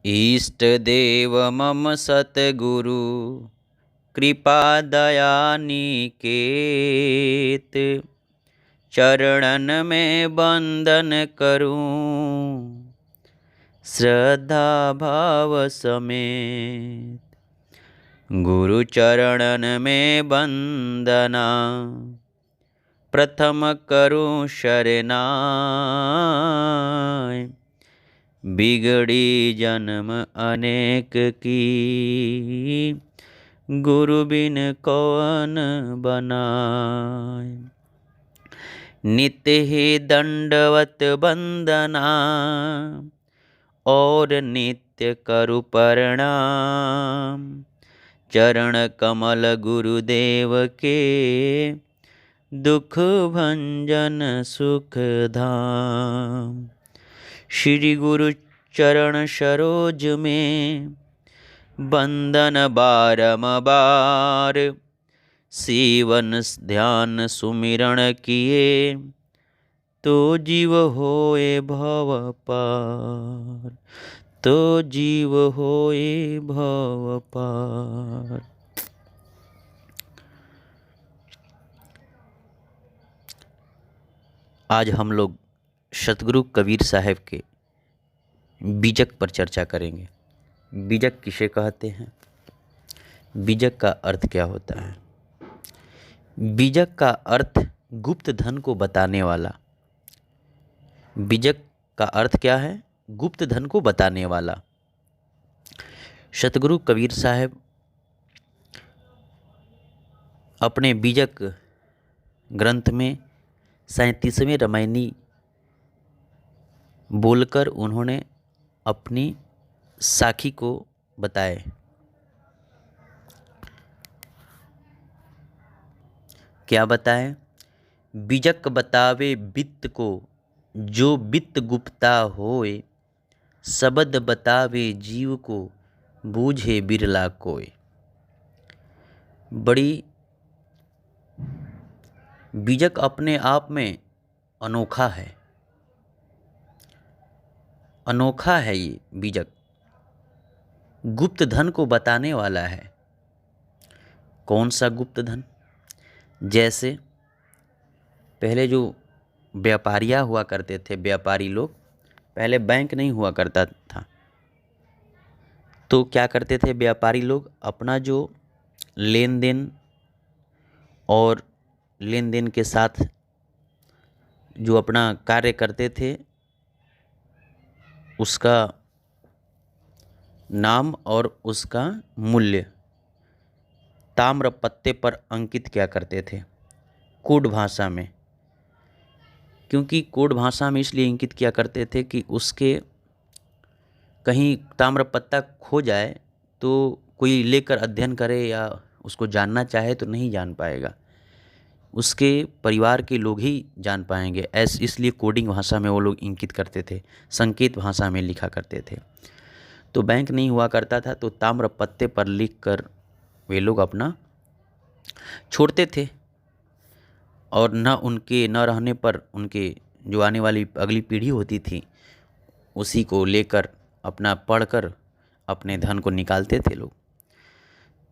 इष्ट देव मम सतगुरु कृपा दया निकेत। चरणन में बंदन करूं श्रद्धा भाव समेत। गुरु चरणन में बंदना प्रथम करूं शरनाय। बिगड़ी जन्म अनेक की गुरु बिन कौन बनाए। नित्य ही दंडवत बंदना और नित्य करु प्रणाम। चरण कमल गुरुदेव के दुख भंजन सुख धाम। श्री गुरु चरण सरोज में बंदन बारंबार। सेवन ध्यान सुमिरण किए तो जीव होए भव पार। तो जीव होए भव पार। आज हम लोग सतगुरु कबीर साहब के बीजक पर चर्चा करेंगे। बीजक किसे कहते हैं? बीजक का अर्थ क्या होता है? बीजक का अर्थ गुप्त धन को बताने वाला। बीजक का अर्थ क्या है? गुप्त धन को बताने वाला। सतगुरु कबीर साहब अपने बीजक ग्रंथ में 37वें रामायणी बोलकर उन्होंने अपनी साखी को बताए। क्या बताए? बीजक बतावे बित्त को जो बित्त गुप्ता होए। शब्द बतावे जीव को बूझे बिरला कोय। बड़ी बीजक अपने आप में अनोखा है। अनोखा है ये बीजक। गुप्त धन को बताने वाला है। कौन सा गुप्त धन? जैसे पहले जो व्यापारियाँ हुआ करते थे, व्यापारी लोग, पहले बैंक नहीं हुआ करता था, तो क्या करते थे व्यापारी लोग? अपना जो लेन देन और लेन देन के साथ जो अपना कार्य करते थे उसका नाम और उसका मूल्य ताम्र पत्ते पर अंकित किया करते थे, कोड भाषा में। क्योंकि कोड भाषा में इसलिए अंकित किया करते थे कि उसके कहीं ताम्र पत्ता खो जाए तो कोई लेकर अध्ययन करे या उसको जानना चाहे तो नहीं जान पाएगा, उसके परिवार के लोग ही जान पाएंगे। इसलिए कोडिंग भाषा में वो लोग इंकित करते थे, संकेत भाषा में लिखा करते थे। तो बैंक नहीं हुआ करता था तो ताम्र पत्ते पर लिखकर वे लोग अपना छोड़ते थे। और न रहने पर उनके जो आने वाली अगली पीढ़ी होती थी उसी को लेकर अपना पढ़कर अपने धन को निकालते थे लोग।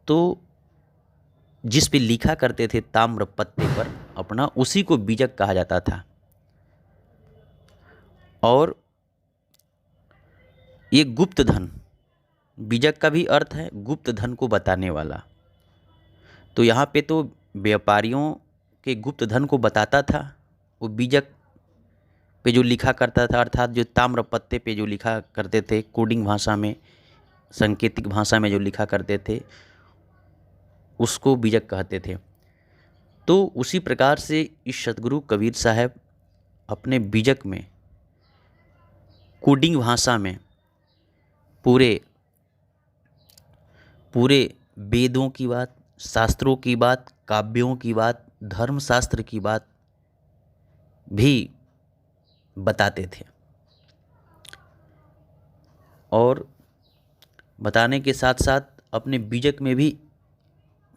तो जिस पे लिखा करते थे ताम्र पत्ते पर अपना, उसी को बीजक कहा जाता था। और ये गुप्त धन, बीजक का भी अर्थ है गुप्त धन को बताने वाला। तो यहाँ पे तो व्यापारियों के गुप्त धन को बताता था वो बीजक पे जो लिखा करता था, अर्थात जो ताम्र पत्ते पे जो लिखा करते थे, कोडिंग भाषा में, सांकेतिक भाषा में जो लिखा करते थे उसको बीजक कहते थे। तो उसी प्रकार से इस सतगुरु कबीर साहब अपने बीजक में कोडिंग भाषा में पूरे पूरे वेदों की बात, शास्त्रों की बात, काव्यों की बात, धर्मशास्त्र की बात भी बताते थे। और बताने के साथ साथ अपने बीजक में भी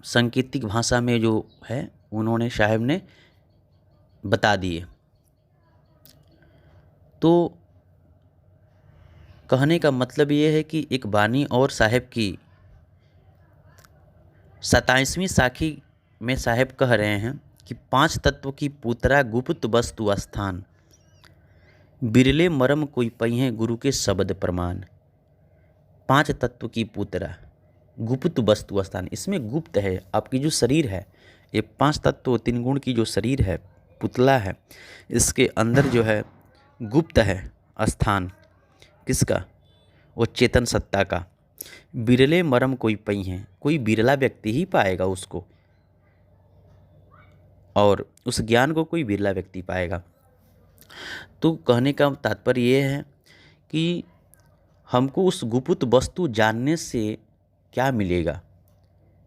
सांकेतिक भाषा में जो है उन्होंने साहब ने बता दिए। तो कहने का मतलब ये है कि एक बानी और साहब की 27वीं साखी में साहब कह रहे हैं कि 5 तत्व की पूतरा गुप्त वस्तु स्थान, बिरले मरम कोई पहिए गुरु के शब्द प्रमाण। 5 तत्व की पूतरा गुप्त वस्तु स्थान, इसमें गुप्त है आपकी जो शरीर है, ये 5 तत्व 3 गुण की जो शरीर है, पुतला है, इसके अंदर जो है गुप्त है स्थान, किसका? वो चेतन सत्ता का। बिरले मरम कोई पई है, कोई बिरला व्यक्ति ही पाएगा उसको, और उस ज्ञान को कोई बिरला व्यक्ति पाएगा। तो कहने का तात्पर्य ये है कि हमको उस गुप्त वस्तु जानने से क्या मिलेगा,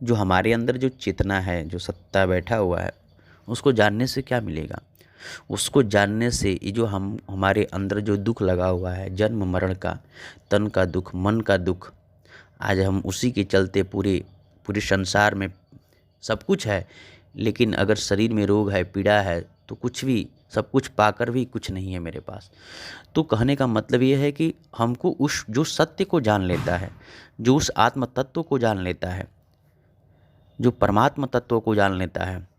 जो हमारे अंदर जो चेतना है, जो सत्ता बैठा हुआ है, उसको जानने से क्या मिलेगा? उसको जानने से ये जो हमारे अंदर जो दुख लगा हुआ है, जन्म मरण का, तन का दुख, मन का दुख, आज हम उसी के चलते पूरे संसार में सब कुछ है, लेकिन अगर शरीर में रोग है, पीड़ा है, तो कुछ भी, सब कुछ पाकर भी कुछ नहीं है मेरे पास। तो कहने का मतलब ये है कि हमको उस जो सत्य को जान लेता है, जो उस आत्म तत्व को जान लेता है, जो परमात्मा तत्व को जान लेता है,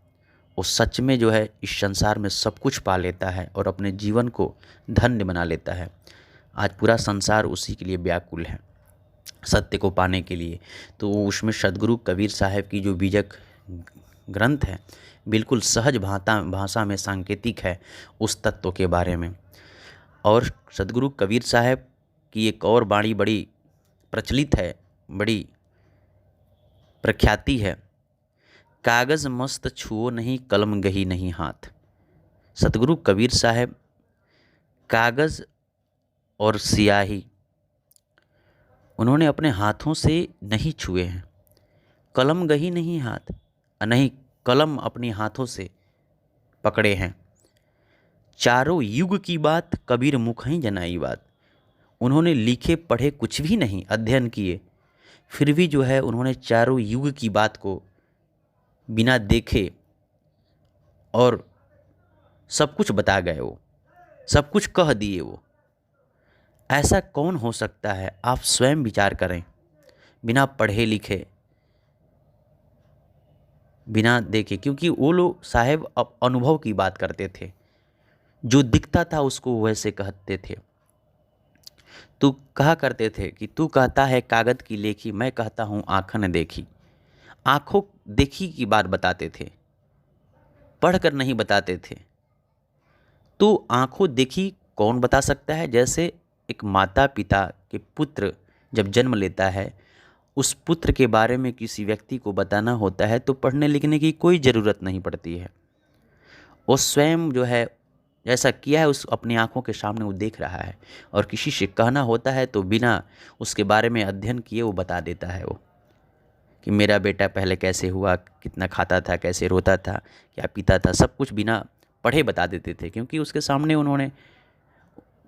वो सच में जो है इस संसार में सब कुछ पा लेता है और अपने जीवन को धन्य बना लेता है। आज पूरा संसार उसी के लिए व्याकुल है, सत्य को पाने के लिए। तो उसमें सदगुरु कबीर साहब की जो बीजक ग्रंथ है, बिल्कुल सहज भाषा में सांकेतिक है उस तत्व के बारे में। और सदगुरु कबीर साहब की एक और वाणी बड़ी प्रचलित है, बड़ी प्रख्याति है, कागज़ मस्त छुओ नहीं, कलम गही नहीं हाथ। सतगुरु कबीर साहब कागज़ और स्याही उन्होंने अपने हाथों से नहीं छुए हैं, कलम गही नहीं हाथ, नहीं कलम अपने हाथों से पकड़े हैं। चारों युग की बात कबीर मुख ही जनाई बात। उन्होंने लिखे पढ़े कुछ भी नहीं, अध्ययन किए, फिर भी जो है उन्होंने चारों युग की बात को बिना देखे और सब कुछ बता गए, वो सब कुछ कह दिए। वो ऐसा कौन हो सकता है? आप स्वयं विचार करें, बिना पढ़े लिखे, बिना देखे, क्योंकि वो लोग साहब अब अनुभव की बात करते थे, जो दिखता था उसको वैसे कहते थे। तू कहा करते थे कि तू कहता है कागज़ की लेखी, मैं कहता हूँ आँखों ने देखी। आँखों देखी की बात बताते थे, पढ़कर नहीं बताते थे। तो आँखों देखी कौन बता सकता है? जैसे एक माता पिता के पुत्र जब जन्म लेता है, उस पुत्र के बारे में किसी व्यक्ति को बताना होता है तो पढ़ने लिखने की कोई ज़रूरत नहीं पड़ती है। वो स्वयं जो है जैसा किया है उस अपनी आँखों के सामने वो देख रहा है, और किसी से कहना होता है तो बिना उसके बारे में अध्ययन किए वो बता देता है, वो कि मेरा बेटा पहले कैसे हुआ, कितना खाता था, कैसे रोता था, क्या पीता था, सब कुछ बिना पढ़े बता देते थे, क्योंकि उसके सामने उन्होंने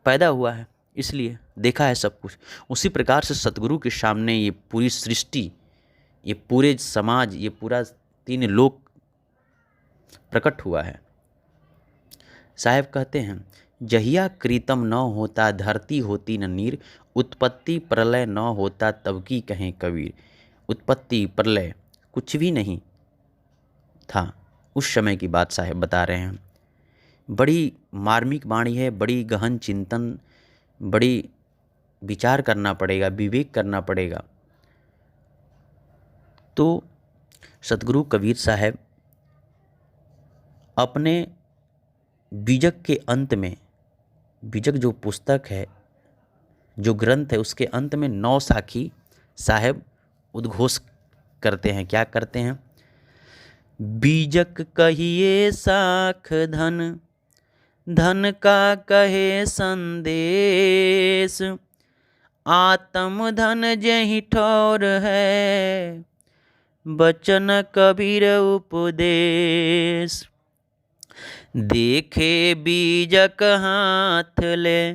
पैदा हुआ है, इसलिए देखा है सब कुछ। उसी प्रकार से सतगुरु के सामने ये पूरी सृष्टि, ये पूरे समाज, ये पूरा 3 लोक प्रकट हुआ है। साहब कहते हैं, जहिया कृतम न होता धरती होती न नीर, उत्पत्ति प्रलय न होता तब की कहें कबीर। उत्पत्ति प्रलय कुछ भी नहीं था, उस समय की बात साहब बता रहे हैं। बड़ी मार्मिक वाणी है, बड़ी गहन चिंतन, बड़ी विचार करना पड़ेगा, विवेक करना पड़ेगा। तो सतगुरु कबीर साहब अपने बीजक के अंत में, बीजक जो पुस्तक है, जो ग्रंथ है, उसके अंत में 9 साखी साहब उद्घोष करते हैं। क्या करते हैं? बीजक कहिए साख धन, धन का कहे संदेश, आत्म धन जहि ठौर है, बचन कबीर उपदेश। देखे बीजक हाथ ले,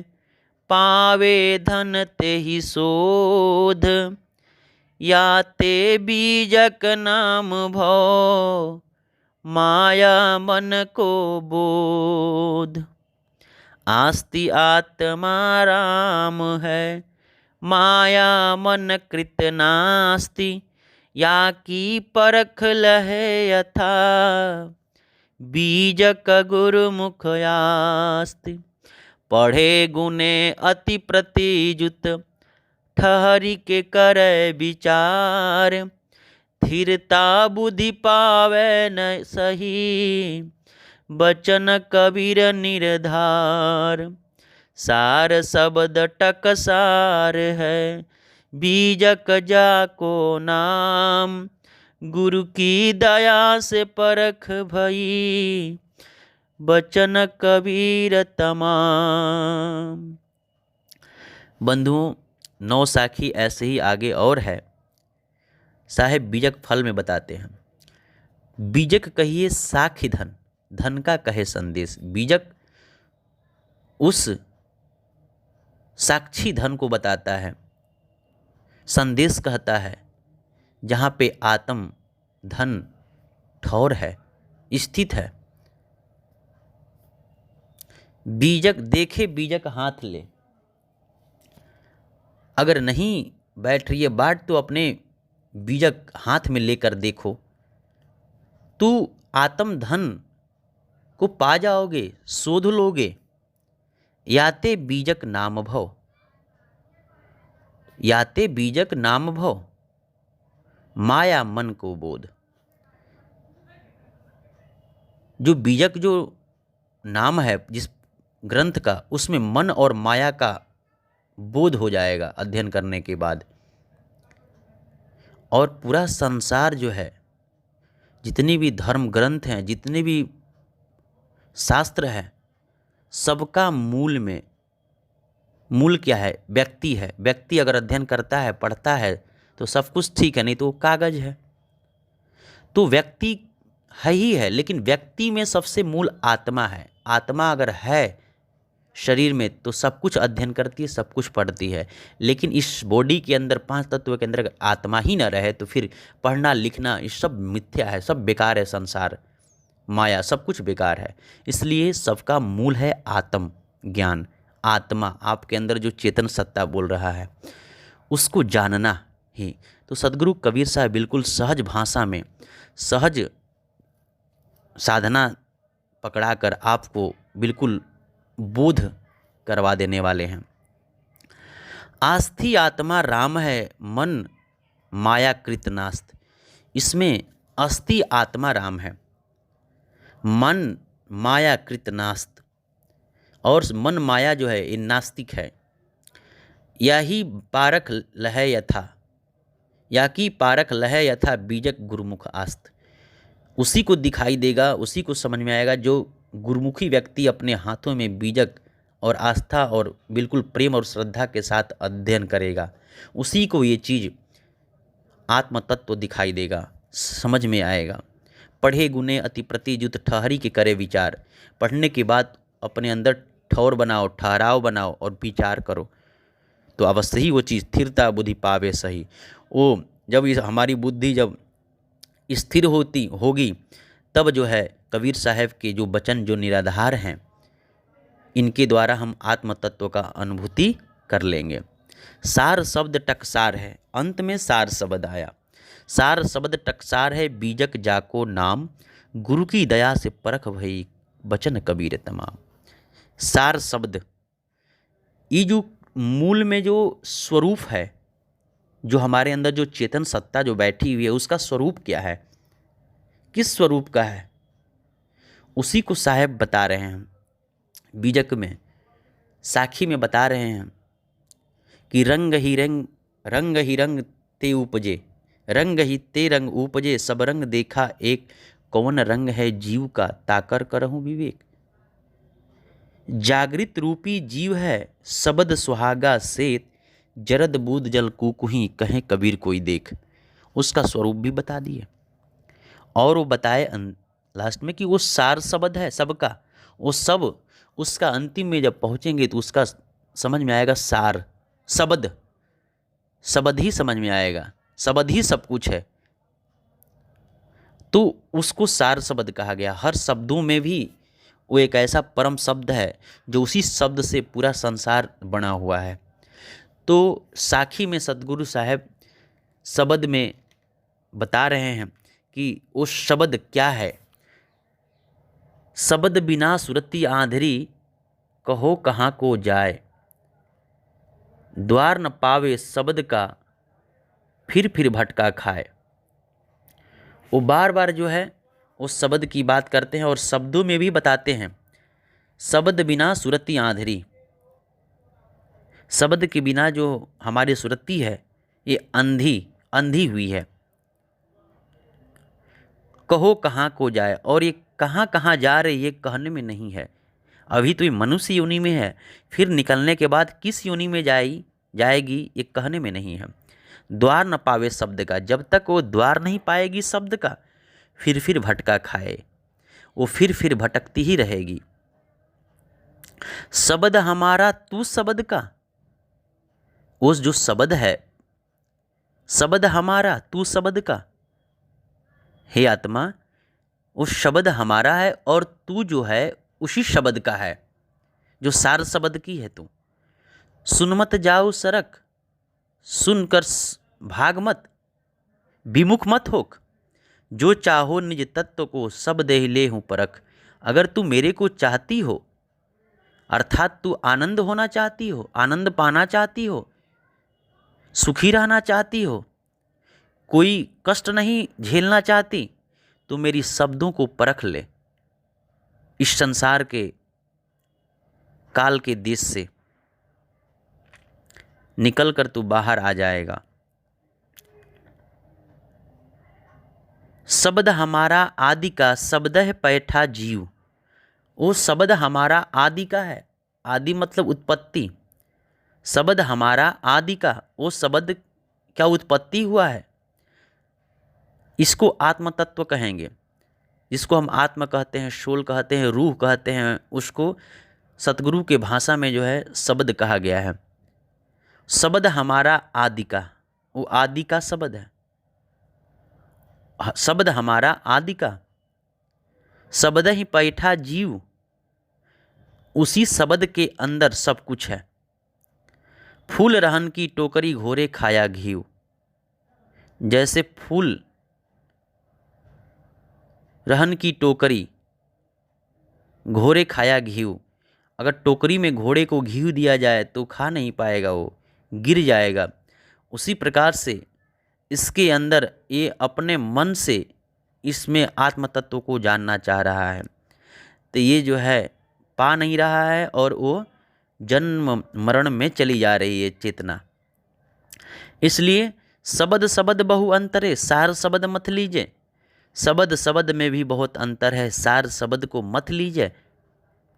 पावे धन तेहि शोध, या ते बीजक नाम भव, माया मन को बोध। आस्ति आत्मा राम है, माया मन कृत नास्ति, या की परख लहे यथा, बीजक गुरुमुख आस्ति। पढ़े गुने अति प्रतिजुत, ठहरी के करे विचार, स्थिरता बुद्धि पावे न सही, बचन कबीर निर्धार। सार शब्द टकसार है, बीजक जाको नाम, गुरु की दया से परख भई, बचन कबीर तमाम। बंधुओं, 9 साखी ऐसे ही आगे और है। साहेब बीजक फल में बताते हैं, बीजक कहिए साखी धन, धन का कहे संदेश। बीजक उस साक्षी धन को बताता है, संदेश कहता है, जहाँ पे आत्म धन ठौर है, स्थित है। बीजक देखे बीजक हाथ ले, अगर नहीं बैठ रही है बाट तो अपने बीजक हाथ में लेकर देखो, तू आत्म धन को पा जाओगे, शोध लोगे। याते बीजक नाम भव, याते बीजक नाम भव, माया मन को बोध। जो बीजक जो नाम है जिस ग्रंथ का, उसमें मन और माया का बोध हो जाएगा अध्ययन करने के बाद। और पूरा संसार जो है, जितने भी धर्म ग्रंथ हैं, जितने भी शास्त्र हैं, सबका मूल में मूल क्या है? व्यक्ति है। व्यक्ति अगर अध्ययन करता है, पढ़ता है, तो सब कुछ ठीक है, नहीं तो कागज है। तो व्यक्ति है ही है, लेकिन व्यक्ति में सबसे मूल आत्मा है। आत्मा अगर है शरीर में तो सब कुछ अध्ययन करती है, सब कुछ पढ़ती है। लेकिन इस बॉडी के अंदर, 5 तत्व के अंदर अगर आत्मा ही ना रहे तो फिर पढ़ना लिखना ये सब मिथ्या है, सब बेकार है। संसार माया सब कुछ बेकार है। इसलिए सबका मूल है आत्म ज्ञान। आत्मा आपके अंदर जो चेतन सत्ता बोल रहा है उसको जानना ही। तो सदगुरु कबीर साहब बिल्कुल सहज भाषा में, सहज साधना पकड़ाकर आपको बिल्कुल बोध करवा देने वाले हैं। आस्थि आत्मा राम है, मन माया कृत नास्त। इसमें अस्थि आत्मा राम है, मन माया कृत नास्त। और मन माया जो है ये नास्तिक है। यही पारख लहै यथा, या की पारख लहै यथा, बीजक गुरुमुख आस्त। उसी को दिखाई देगा, उसी को समझ में आएगा जो गुरुमुखी व्यक्ति अपने हाथों में बीजक और आस्था और बिल्कुल प्रेम और श्रद्धा के साथ अध्ययन करेगा। उसी को ये चीज़ आत्म तत्व दिखाई देगा, समझ में आएगा। पढ़े गुने अति प्रतिजुत, ठहरी के करे विचार। पढ़ने के बाद अपने अंदर ठौर बनाओ, ठहराव बनाओ और विचार करो, तो अवश्य ही वो चीज़ स्थिरता बुद्धि पावे सही। वो जब हमारी बुद्धि जब स्थिर होगी तब जो है कबीर साहब के जो वचन जो निराधार हैं, इनके द्वारा हम आत्म तत्व का अनुभूति कर लेंगे। सार शब्द टकसार है, अंत में सार शब्द आया। सार शब्द टकसार है, बीजक जाको नाम, गुरु की दया से परख भई, वचन कबीर तमाम। सार शब्द ये जो मूल में जो स्वरूप है, जो हमारे अंदर जो चेतन सत्ता जो बैठी हुई है, उसका स्वरूप क्या है, किस स्वरूप का है, उसी को साहब बता रहे हैं। बीजक में, साखी में बता रहे हैं कि रंग ही रंग ते उपजे, रंग ही ते रंग उपजे, सब रंग देखा एक, कौन रंग है जीव का, ताकर करहूँ विवेक। जागृत रूपी जीव है, शब्द सुहागा सेत, जरद बूद जल कुकुही, कहें कबीर कोई देख। उसका स्वरूप भी बता दिए। और वो बताए लास्ट में कि वो सार शब्द है सबका। वो सब उसका अंतिम में जब पहुँचेंगे तो उसका समझ में आएगा सार शब्द। शब्द ही समझ में आएगा, शब्द ही सब कुछ है। तो उसको सार शब्द कहा गया। हर शब्दों में भी वो एक ऐसा परम शब्द है जो उसी शब्द से पूरा संसार बना हुआ है। तो साखी में सतगुरु साहब शब्द में बता रहे हैं कि वो शब्द क्या है। शब्द बिना सुरती आंधरी, कहो कहाँ को जाए। द्वार न पावे शब्द का, फिर भटका खाए। वो बार बार जो है उस शब्द की बात करते हैं और शब्दों में भी बताते हैं, शब्द बिना सुरती आंधरी। शब्द के बिना जो हमारी सुरती है ये अंधी हुई है। कहो कहाँ को जाए, और ये कहाँ कहाँ जा रही है कहने में नहीं है। अभी तो ये मनुष्य योनि में है, फिर निकलने के बाद किस योनि में जाएगी ये कहने में नहीं है। द्वार न पावे शब्द का, जब तक वो द्वार नहीं पाएगी शब्द का, फिर भटका खाए, वो फिर भटकती ही रहेगी। शब्द हमारा तू शब्द का, वो जो शब्द है, शब्द हमारा तू शब्द का। हे आत्मा, वो शब्द हमारा है और तू जो है उसी शब्द का है, जो सार शब्द की है तू। सुन मत जाओ सरक, सुनकर भाग मत, विमुख मत होक। जो चाहो निज तत्व को, सब देह ले हूँ परख। अगर तू मेरे को चाहती हो, अर्थात तू आनंद होना चाहती हो, आनंद पाना चाहती हो, सुखी रहना चाहती हो, कोई कष्ट नहीं झेलना चाहती, तो मेरी शब्दों को परख ले। इस संसार के काल के देश से निकलकर तू बाहर आ जाएगा। शब्द हमारा आदि का, शब्द है पैठा जीव। वो शब्द हमारा आदि का है, आदि मतलब उत्पत्ति। शब्द हमारा आदि का, वो शब्द क्या उत्पत्ति हुआ है। इसको आत्म तत्व कहेंगे, जिसको हम आत्मा कहते हैं, सोल कहते हैं, रूह कहते हैं, उसको सतगुरु के भाषा में जो है शब्द कहा गया है। शब्द हमारा आदि का, वो आदि का शब्द है। शब्द हमारा आदि का, शब्द ही पैठा जीव। उसी शब्द के अंदर सब कुछ है। फूल रहन की टोकरी, घोरे खाया घीव। जैसे फूल रहन की टोकरी, घोड़े खाया घीव। अगर टोकरी में घोड़े को घी दिया जाए तो खा नहीं पाएगा, वो गिर जाएगा। उसी प्रकार से इसके अंदर ये अपने मन से इसमें आत्म तत्व को जानना चाह रहा है, तो ये जो है पा नहीं रहा है और वो जन्म मरण में चली जा रही है चेतना। इसलिए शब्द शब्द बहु अंतरे, सार शब्द मत लीजिए। शब्द शब्द में भी बहुत अंतर है, सार शब्द को मत लीजिए।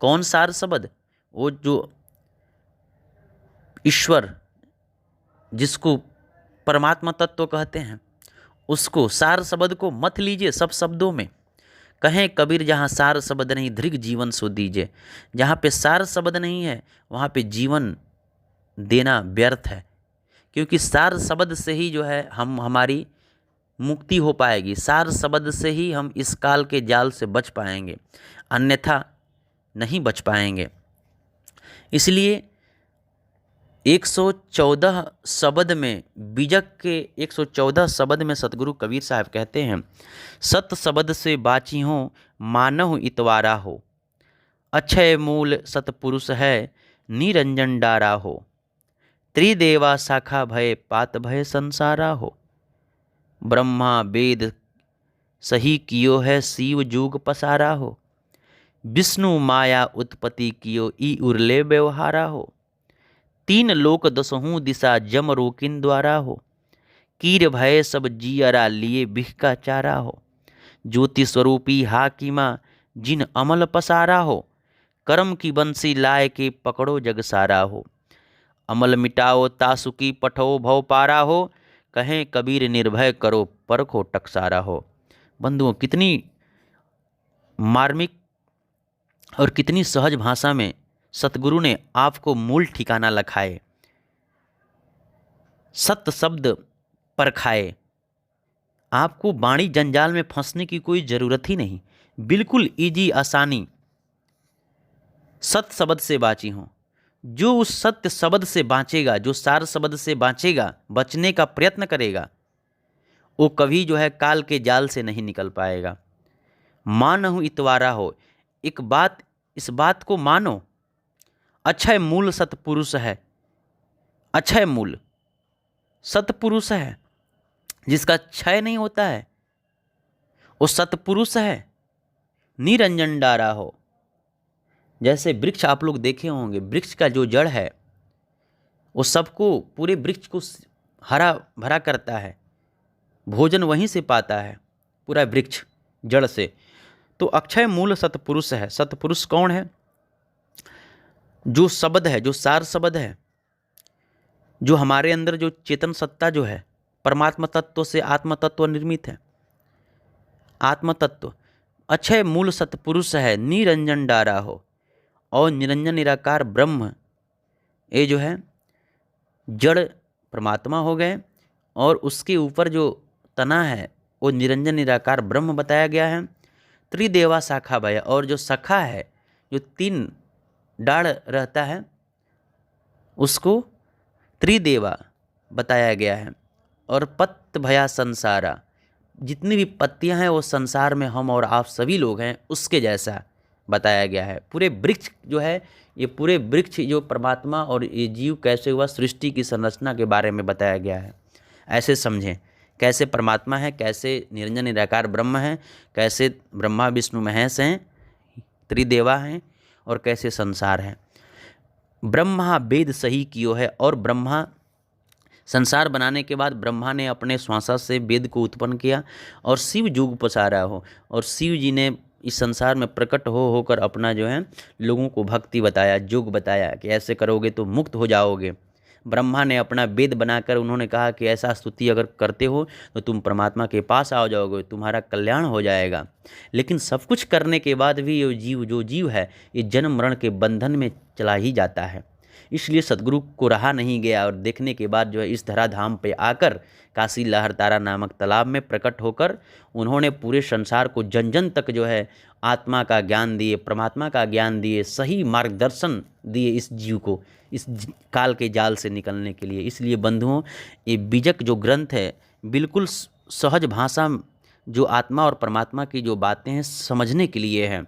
कौन सार शब्द? वो जो ईश्वर, जिसको परमात्मा तत्व कहते हैं, उसको सार शब्द को मत लीजिए। सब शब्दों में कहें कबीर, जहाँ सार शब्द नहीं धृग जीवन सो दीजिए। जहाँ पे सार शब्द नहीं है वहाँ पे जीवन देना व्यर्थ है, क्योंकि सार शब्द से ही जो है हमारी मुक्ति हो पाएगी। सार शब्द से ही हम इस काल के जाल से बच पाएंगे, अन्यथा नहीं बच पाएंगे। इसलिए 114 शब्द में, बीजक के 114 शब्द में सतगुरु कबीर साहब कहते हैं, सत शब्द से बाची हो, मानहु इतवारा हो। अक्षय मूल सतपुरुष है, निरंजन डारा हो। त्रिदेवा शाखा भय, पात भय संसारा हो। ब्रह्मा वेद सही कियो है, शिव जुग पसारा हो। विष्णु माया उत्पत्ति कियो, ई उरले व्यवहारा हो। तीन लोक दसहूँ दिशा, जम रोकिन द्वारा हो। कीर भय सब जियरा, लिए बिह का चारा हो। ज्योति स्वरूपी हाकिमा, जिन अमल पसारा हो। कर्म की बंसी लाए के, पकड़ो जग सारा हो। अमल मिटाओ तासुकी, पठो भव पारा हो। कहें कबीर निर्भय करो, परखो टकसारा हो। बंधुओं, कितनी मार्मिक और कितनी सहज भाषा में सतगुरु ने आपको मूल ठिकाना लखाए, सत्य शब्द परखाए। आपको वाणी जंजाल में फंसने की कोई ज़रूरत ही नहीं, बिल्कुल इजी आसानी। सत शब्द से बाची हो, जो उस सत्य शब्द से बाँचेगा, जो सार शब्द से बाँचेगा, बचने का प्रयत्न करेगा, वो कभी जो है काल के जाल से नहीं निकल पाएगा। मानहु इतवारा हो, एक बात, इस बात को मानो, अक्षय मूल सतपुरुष है, अक्षय मूल सतपुरुष है, जिसका क्षय नहीं होता है, वो सतपुरुष है। निरंजन डारा हो, जैसे वृक्ष आप लोग देखे होंगे, वृक्ष का जो जड़ है वो सबको, पूरे वृक्ष को हरा भरा करता है, भोजन वहीं से पाता है पूरा वृक्ष जड़ से। तो अक्षय मूल सतपुरुष है। सतपुरुष कौन है? जो शब्द है, जो सार शब्द है, जो हमारे अंदर जो चेतन सत्ता जो है, परमात्मा तत्व से आत्म तत्व निर्मित है, आत्म तत्व अक्षय मूल सतपुरुष है। निरंजन डारा हो, और निरंजन निराकार ब्रह्म, ये जो है जड़ परमात्मा हो गए, और उसके ऊपर जो तना है वो निरंजन निराकार ब्रह्म बताया गया है। त्रिदेवा शाखा भय, और जो शाखा है, जो 3 डाढ़ रहता है, उसको त्रिदेवा बताया गया है। और पत्त भया संसारा, जितनी भी पत्तियां हैं वो संसार में हम और आप सभी लोग हैं, उसके जैसा बताया गया है। पूरे वृक्ष जो है, ये पूरे वृक्ष जो परमात्मा और ये जीव कैसे हुआ, सृष्टि की संरचना के बारे में बताया गया है। ऐसे समझें, कैसे परमात्मा है, कैसे निरंजन निराकार ब्रह्म है, कैसे ब्रह्मा विष्णु महेश हैं, त्रिदेवा हैं, और कैसे संसार है। ब्रह्मा वेद सही कियो है, और ब्रह्मा संसार बनाने के बाद ब्रह्मा ने अपने श्वासा से वेद को उत्पन्न किया, और शिव जुग पसारा हो, और शिव जी ने इस संसार में प्रकट होकर अपना जो है लोगों को भक्ति बताया, योग बताया कि ऐसे करोगे तो मुक्त हो जाओगे। ब्रह्मा ने अपना वेद बनाकर उन्होंने कहा कि ऐसा स्तुति अगर करते हो तो तुम परमात्मा के पास आ जाओगे, तुम्हारा कल्याण हो जाएगा। लेकिन सब कुछ करने के बाद भी ये जीव, जो जीव है, ये जन्म मरण के बंधन में चला ही जाता है। इसलिए सदगुरु को रहा नहीं गया, और देखने के बाद जो है इस धराधाम पे आकर काशी लहरतारा नामक तालाब में प्रकट होकर उन्होंने पूरे संसार को जन जन तक जो है आत्मा का ज्ञान दिए, परमात्मा का ज्ञान दिए, सही मार्गदर्शन दिए इस जीव को इस काल के जाल से निकलने के लिए। इसलिए बंधुओं, ये बीजक जो ग्रंथ है, बिल्कुल सहज भाषा जो आत्मा और परमात्मा की जो बातें हैं समझने के लिए है।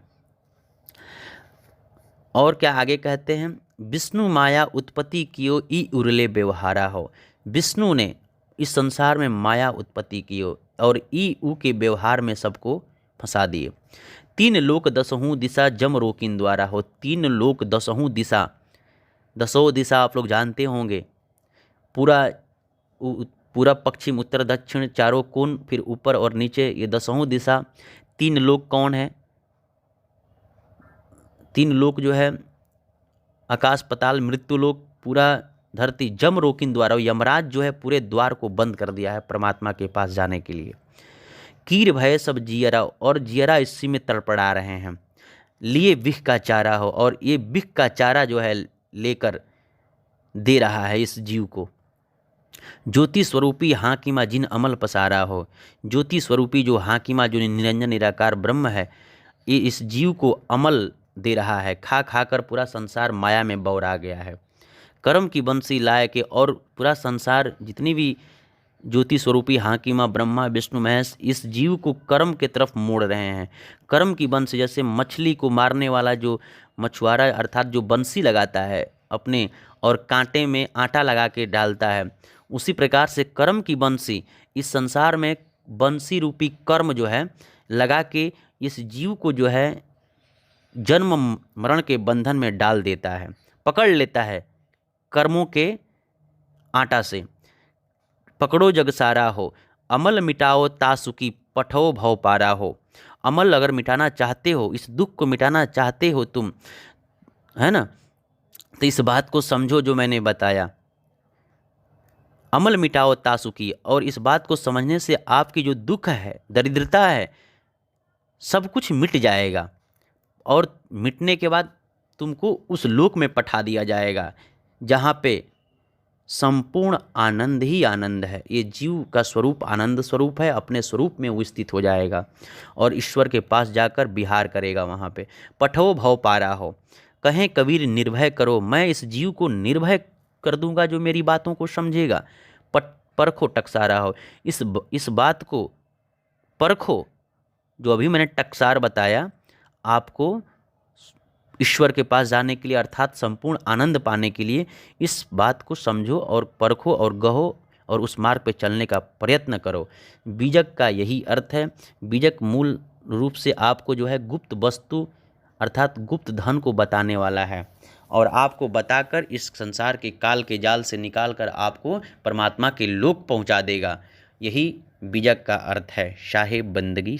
और क्या आगे कहते हैं, विष्णु माया उत्पत्ति कियो ई उरले व्यवहारा हो। विष्णु ने इस संसार में माया उत्पत्ति कियो और ई ऊ के व्यवहार में सबको फंसा दिए। 3 लोक 10हूँ दिशा जम रोकिन द्वारा हो। 3 लोक 10हूँ दिशा, 10 दिशा आप लोग जानते होंगे, पूरा पश्चिम उत्तर दक्षिण चारों कोण, फिर ऊपर और नीचे, ये 10हूँ दिशा। 3 लोक कौन है? 3 लोक जो है आकाश पाताल मृत्यु लोक, पूरा धरती। जम रोकिन द्वारा, यमराज जो है पूरे द्वार को बंद कर दिया है परमात्मा के पास जाने के लिए। कीर भय सब जियरा, और जियरा इसी में तड़पड़ा रहे हैं। लिए विष का चारा हो, और ये विष का चारा जो है लेकर दे रहा है इस जीव को। ज्योति स्वरूपी हाकिमा जिन अमल पसारा हो। ज्योति स्वरूपी जो हाकिमा, जो निरंजन निराकार ब्रह्म है, ये इस जीव को अमल दे रहा है। खा खा कर पूरा संसार माया में बौरा गया है। कर्म की बंसी लाए के, और पूरा संसार जितनी भी ज्योति स्वरूपी हाकिमा ब्रह्मा विष्णु महेश इस जीव को कर्म के तरफ मोड़ रहे हैं। कर्म की बंसी, जैसे मछली को मारने वाला जो मछुआरा अर्थात जो बंसी लगाता है अपने, और कांटे में आटा लगा के डालता है, उसी प्रकार से कर्म की बंसी इस संसार में बंसी रूपी कर्म जो है लगा के इस जीव को जो है जन्म मरण के बंधन में डाल देता है, पकड़ लेता है कर्मों के आटा से। पकड़ो जग सारा हो, अमल मिटाओ तासुकी पठो भव पारा हो। अमल अगर मिटाना चाहते हो, इस दुख को मिटाना चाहते हो तुम, है ना, तो इस बात को समझो जो मैंने बताया। अमल मिटाओ तासुकी, और इस बात को समझने से आपकी जो दुख है, दरिद्रता है, सब कुछ मिट जाएगा, और मिटने के बाद तुमको उस लोक में पठा दिया जाएगा जहाँ पे संपूर्ण आनंद ही आनंद है। ये जीव का स्वरूप आनंद स्वरूप है, अपने स्वरूप में वो स्थित हो जाएगा और ईश्वर के पास जाकर विहार करेगा वहाँ पे। पठो भव पारा हो, कहें कबीर निर्भय करो, मैं इस जीव को निर्भय कर दूंगा जो मेरी बातों को समझेगा। परखो टकसारा हो, इस बात को परखो, जो अभी मैंने टकसार बताया आपको ईश्वर के पास जाने के लिए अर्थात संपूर्ण आनंद पाने के लिए, इस बात को समझो और परखो और गहो और उस मार्ग पे चलने का प्रयत्न करो। बीजक का यही अर्थ है। बीजक मूल रूप से आपको जो है गुप्त वस्तु अर्थात गुप्त धन को बताने वाला है और आपको बताकर इस संसार के काल के जाल से निकालकर आपको परमात्मा के लोक पहुंचा देगा। यही बीजक का अर्थ है। शाहे बंदगी